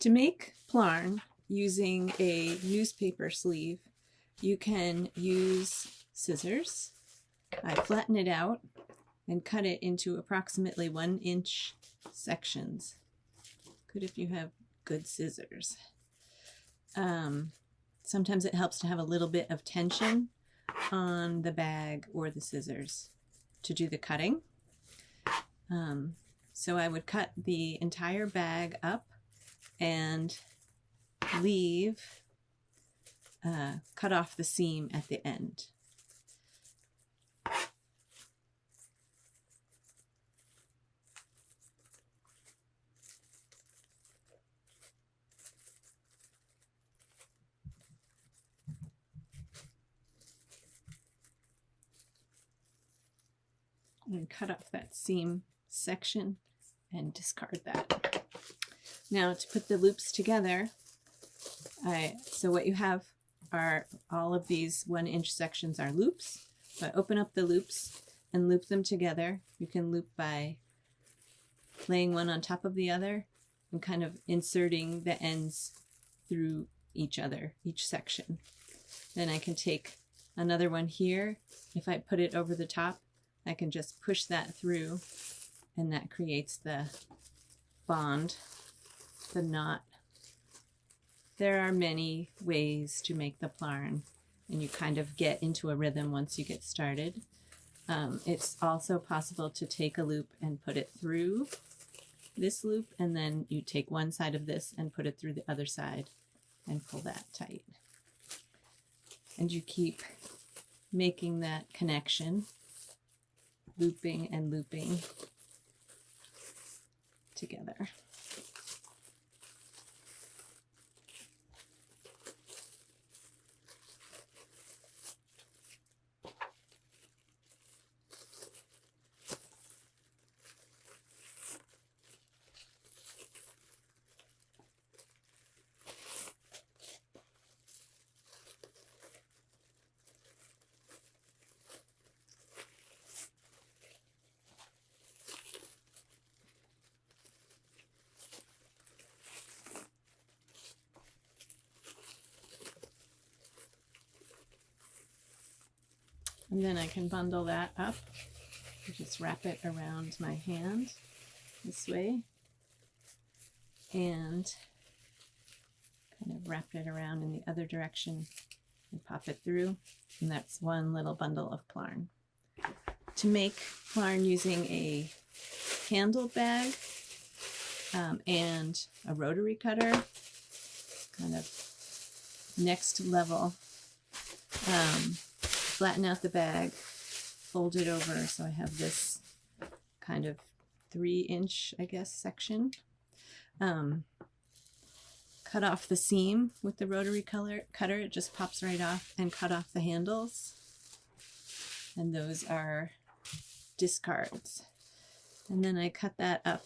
To make Plarn using a newspaper sleeve, you can use scissors. I flatten it out and cut it into approximately 1-inch sections. Good if you have good scissors. Sometimes it helps to have a little bit of tension on the bag or the scissors to do the cutting. So I would cut the entire bag up and cut off the seam at the end. And cut off that seam section and discard that. Now to put the loops together, so what you have are all of these 1-inch sections are loops. So I open up the loops and loop them together. You can loop by laying one on top of the other and kind of inserting the ends through each section. Then I can take another one here. If I put it over the top, I can just push that through and that creates the bond, the knot. There are many ways to make the Plarn, and you kind of get into a rhythm once you get started. It's also possible to take a loop and put it through this loop, and then you take one side of this and put it through the other side and pull that tight. And you keep making that connection, looping and looping together. And then I can bundle that up. Just wrap it around my hand this way and kind of wrap it around in the other direction and pop it through. And that's one little bundle of Plarn. To make Plarn using a handle bag and a rotary cutter, kind of next level. Flatten out the bag, fold it over so I have this kind of 3-inch, I guess, section. Cut off the seam with the rotary cutter. It just pops right off, and cut off the handles. And those are discards. And then I cut that up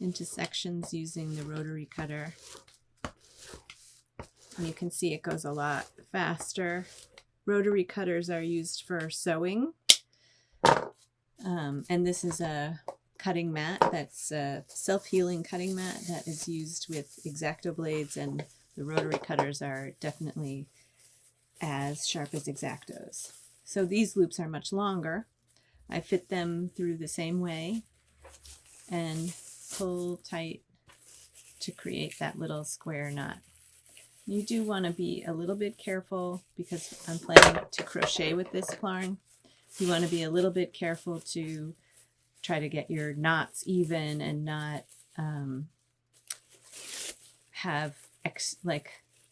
into sections using the rotary cutter. And you can see it goes a lot faster. Rotary cutters are used for sewing, and this is a cutting mat that's a self-healing cutting mat that is used with X-Acto blades, and the rotary cutters are definitely as sharp as X-Actos. So these loops are much longer. I fit them through the same way and pull tight to create that little square knot. You do want to be a little bit careful because I'm planning to crochet with this Plarn. You want to be a little bit careful to try to get your knots even and not have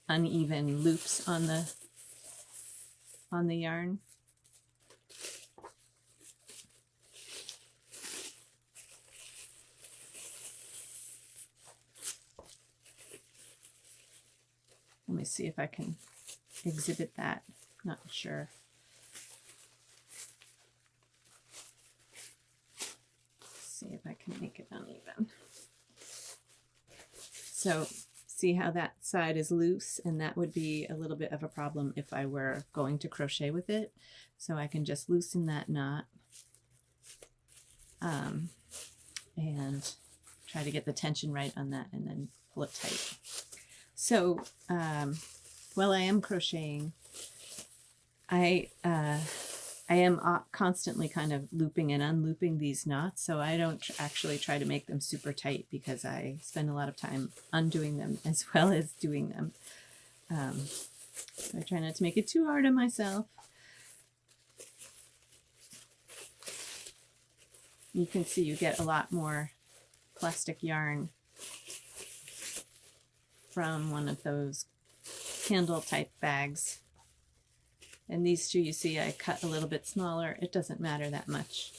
uneven loops on the yarn. Let me see if I can exhibit that. Not sure. Let's see if I can make it uneven. So see how that side is loose, and that would be a little bit of a problem if I were going to crochet with it. So I can just loosen that knot and try to get the tension right on that, and then pull pull it tight. So while I am crocheting, I am constantly kind of looping and unlooping these knots, so I don't actually try to make them super tight because I spend a lot of time undoing them as well as doing them. So I try not to make it too hard on myself. You can see you get a lot more plastic yarn from one of those candle type bags. And these two, you see I cut a little bit smaller. It doesn't matter that much.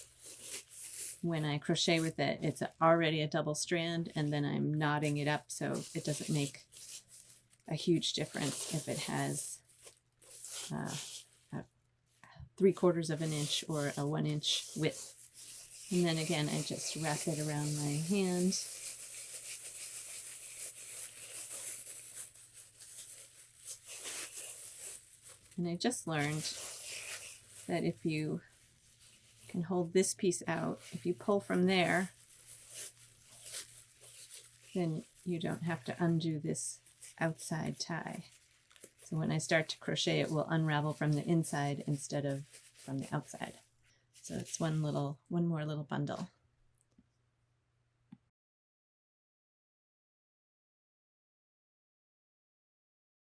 When I crochet with it, it's already a double strand, and then I'm knotting it up, so it doesn't make a huge difference if it has a 3/4 of an inch or a 1 inch width. And then again, I just wrap it around my hand. And I just learned that if you can hold this piece out, if you pull from there, then you don't have to undo this outside tie. So when I start to crochet, it will unravel from the inside instead of from the outside. So it's one more little bundle.